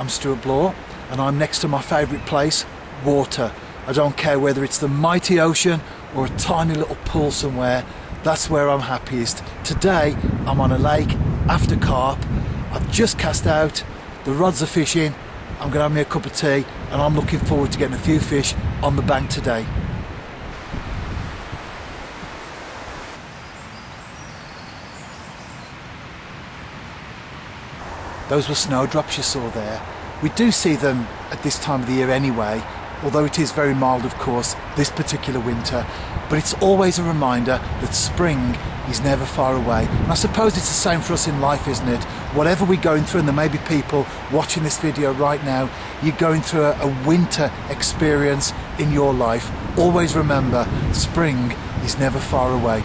I'm Stuart Bloor, and I'm next to my favourite place, water. I don't care whether it's the mighty ocean or a tiny little pool somewhere, that's where I'm happiest. Today I'm on a lake after carp. I've just cast out, the rods are fishing, I'm going to have me a cup of tea, and I'm looking forward to getting a few fish on the bank today. Those were snowdrops you saw there. We do see them at this time of the year anyway, although it is very mild of course this particular winter, but it's always a reminder that spring is never far away. And I suppose it's the same for us in life, isn't it? Whatever we're going through, and there may be people watching this video right now, you're going through a winter experience in your life, always remember spring is never far away.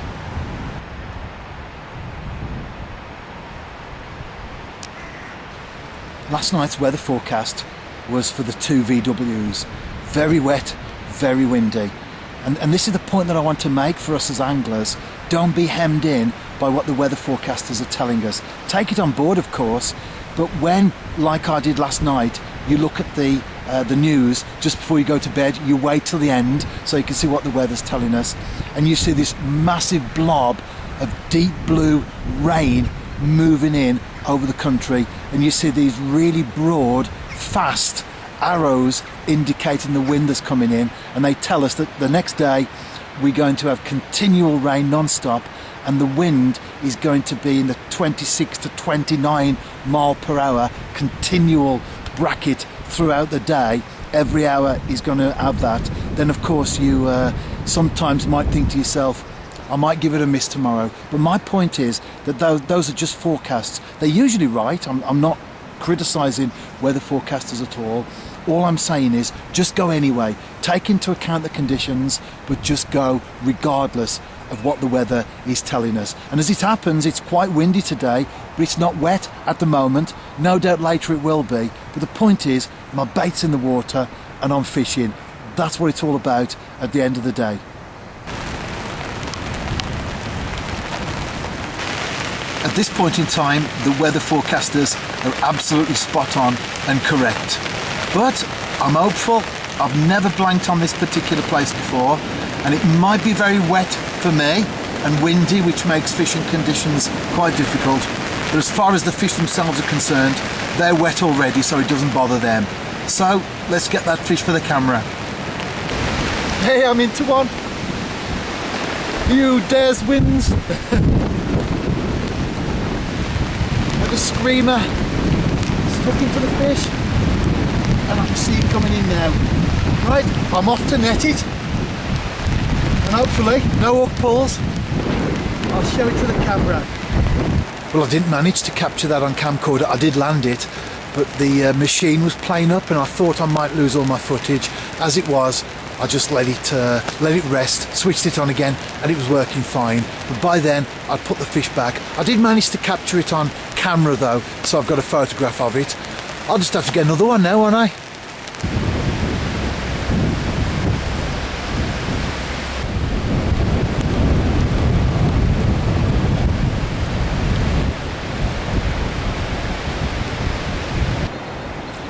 Last night's weather forecast was for the 2 VWs. Very wet, very windy. And this is the point that I want to make for us as anglers. Don't be hemmed in by what the weather forecasters are telling us. Take it on board, of course, but when, like I did last night, you look at the news just before you go to bed, you wait till the end so you can see what the weather's telling us, and you see this massive blob of deep blue rain moving in over the country, and you see these really broad, fast arrows indicating the wind that's coming in, and they tell us that the next day we're going to have continual rain non-stop, and the wind is going to be in the 26 to 29 mile per hour continual bracket throughout the day. Every hour is going to have that. Then of course you sometimes might think to yourself, I might give it a miss tomorrow. But my point is that those are just forecasts. They're usually right. I'm not criticising weather forecasters at all. All I'm saying is just go anyway. Take into account the conditions, but just go regardless of what the weather is telling us. And as it happens, it's quite windy today, but it's not wet at the moment. No doubt later it will be. But the point is, my bait's in the water and I'm fishing. That's what it's all about at the end of the day. At this point in time, the weather forecasters are absolutely spot on and correct. But I'm hopeful. I've never blanked on this particular place before, and it might be very wet for me and windy, which makes fishing conditions quite difficult. But as far as the fish themselves are concerned, they're wet already, so it doesn't bother them. So let's get that fish for the camera. Hey, I'm into one. You dares wins. Like a screamer. Just looking for the fish. And I can see it coming in now. Right, I'm off to net it. And hopefully, no hook pulls. I'll show it to the camera. Well, I didn't manage to capture that on camcorder. I did land it, but the machine was playing up and I thought I might lose all my footage. As it was, I just let it rest, switched it on again, and it was working fine. But by then, I'd put the fish back. I did manage to capture it on camera though, so I've got a photograph of it. I'll just have to get another one now, won't I?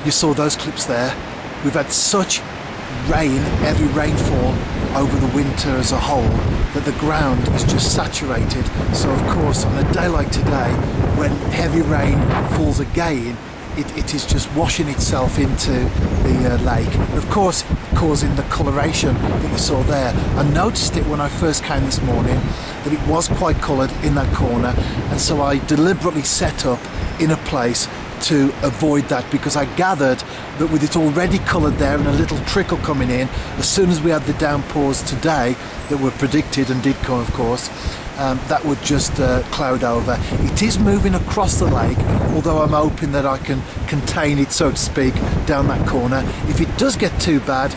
You saw those clips there. We've had such rain, heavy rainfall over the winter as a whole, that the ground is just saturated. So of course, on a day like today, when heavy rain falls again, it is just washing itself into the lake, and of course causing the coloration that you saw there. I noticed it when I first came this morning, that it was quite coloured in that corner, and so I deliberately set up in a place to avoid that, because I gathered that with it already coloured there and a little trickle coming in, as soon as we had the downpours today that were predicted and did come of course, that would just cloud over. It is moving across the lake, although I'm hoping that I can contain it, so to speak, down that corner. If it does get too bad,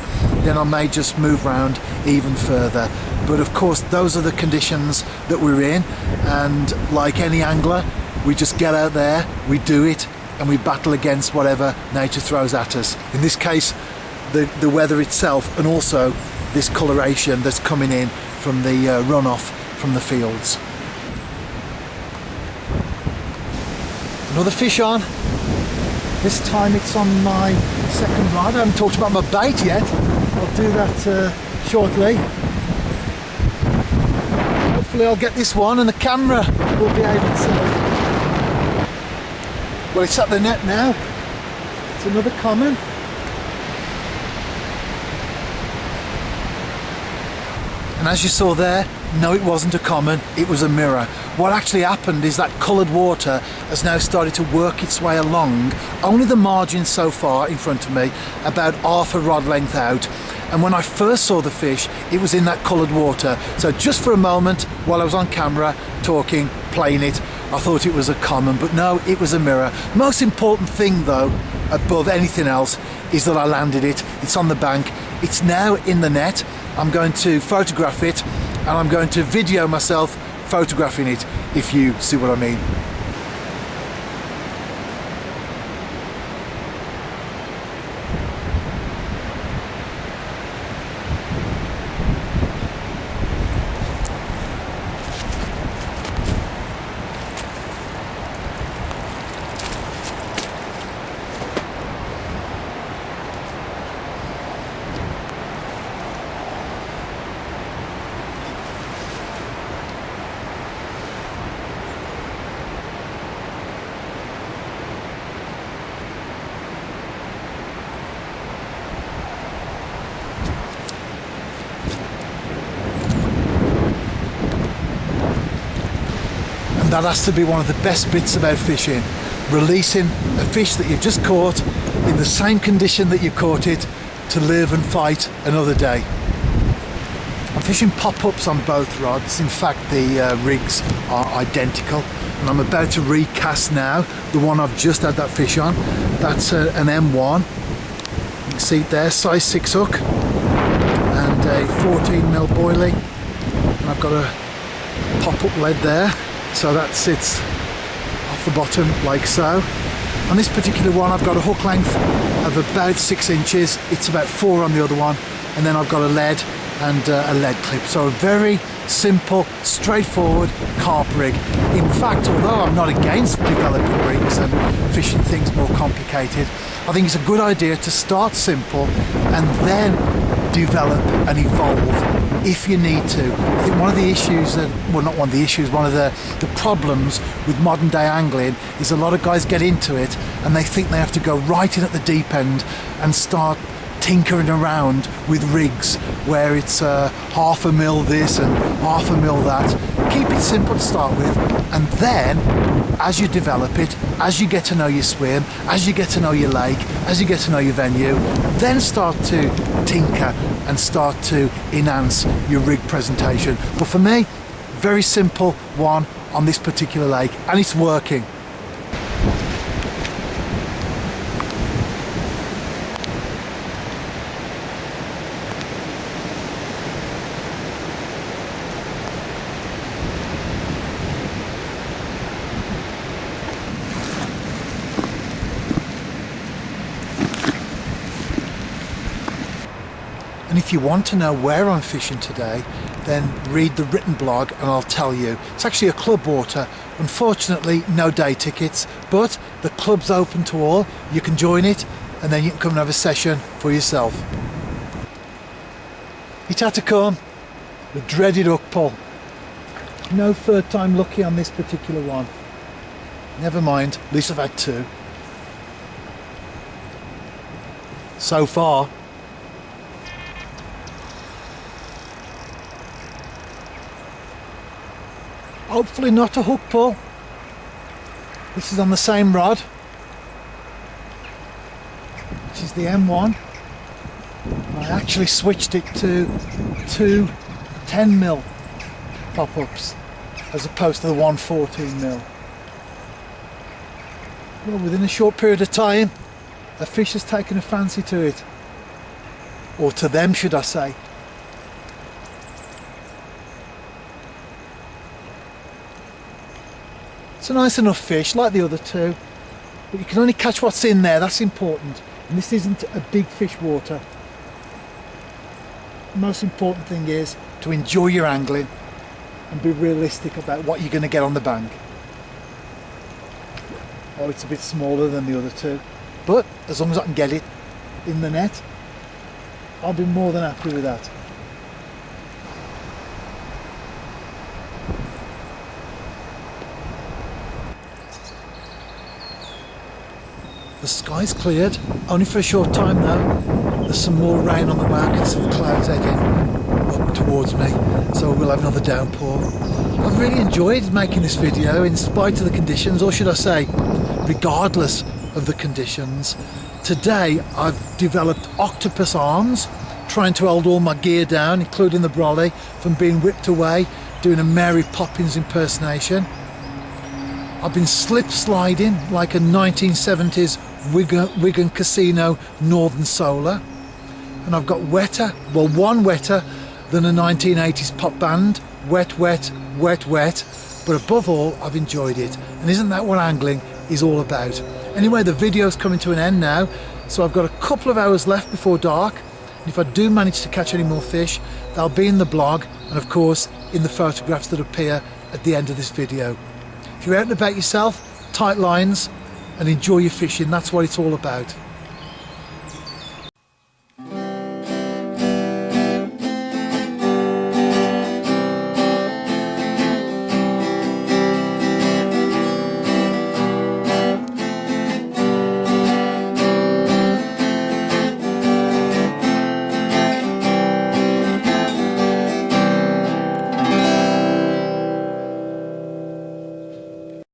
then I may just move round even further. But of course those are the conditions that we're in, and like any angler, we just get out there, we do it, and we battle against whatever nature throws at us. In this case, the weather itself, and also this coloration that's coming in from the runoff from the fields. Another fish on. This time it's on my second rod. I haven't talked about my bait yet. I'll do that shortly. Hopefully I'll get this one and the camera will behave itself. Well, it's at the net now. It's another common. And as you saw there, no, it wasn't a common, it was a mirror. What actually happened is that coloured water has now started to work its way along, only the margin so far in front of me, about half a rod length out. And when I first saw the fish, it was in that coloured water. So just for a moment, while I was on camera, talking, playing it, I thought it was a common, but no, it was a mirror. Most important thing though, above anything else, is that I landed it. It's on the bank. It's now in the net. I'm going to photograph it and I'm going to video myself photographing it, if you see what I mean. That has to be one of the best bits about fishing, releasing a fish that you've just caught in the same condition that you caught it to live and fight another day. I'm fishing pop-ups on both rods. In fact, the rigs are identical, and I'm about to recast now the one I've just had that fish on. That's an M1. You can see it there, size 6 hook and a 14mm boilie, and I've got a pop-up lead there. So that sits off the bottom like so. On this particular one I've got a hook length of about 6 inches, it's about 4 on the other one, and then I've got a lead and a lead clip. So a very simple, straightforward carp rig. In fact, although I'm not against developing rigs and fishing things more complicated, I think it's a good idea to start simple and then develop and evolve if you need to. I think one of the issues that, well, not one of the issues, one of the problems with modern day angling is a lot of guys get into it and they think they have to go right in at the deep end and start tinkering around with rigs where it's half a mil this and half a mil that. Keep it simple to start with, and then as you develop it, as you get to know your swim, as you get to know your lake, as you get to know your venue, then start to tinker and start to enhance your rig presentation. But for me, very simple one on this particular lake, and it's working. And if you want to know where I'm fishing today, then read the written blog and I'll tell you. It's actually a club water. Unfortunately, no day tickets, but the club's open to all. You can join it and then you can come and have a session for yourself. It had to come, the dreaded hook pull. No third time lucky on this particular one. Never mind, at least I've had 2. So far. Hopefully not a hook pull. This is on the same rod, which is the M1. I actually switched it to 2 10mm pop-ups as opposed to the 1 14mm. Well, within a short period of time, a fish has taken a fancy to it, or to them, should I say. It's a nice enough fish, like the other 2, but you can only catch what's in there, that's important. And this isn't a big fish water. The most important thing is to enjoy your angling and be realistic about what you're going to get on the bank. Oh, it's a bit smaller than the other 2. but as long as I can get it in the net, I'll be more than happy with that. The sky's cleared, only for a short time though. There's some more rain on the way. I can see the clouds heading up towards me, so we'll have another downpour. I've really enjoyed making this video in spite of the conditions, or should I say, regardless of the conditions. Today I've developed octopus arms, trying to hold all my gear down, including the brolly, from being whipped away, doing a Mary Poppins impersonation. I've been slip sliding like a 1970s Wigan Casino Northern Solar, and I've got wetter, well, one wetter than a 1980s pop band. Wet, wet, wet, wet, but above all I've enjoyed it, and isn't that what angling is all about? Anyway, the video's coming to an end now, so I've got a couple of hours left before dark, and if I do manage to catch any more fish, they'll be in the blog and of course in the photographs that appear at the end of this video. If you're out and about yourself, tight lines and enjoy your fishing. That's what it's all about.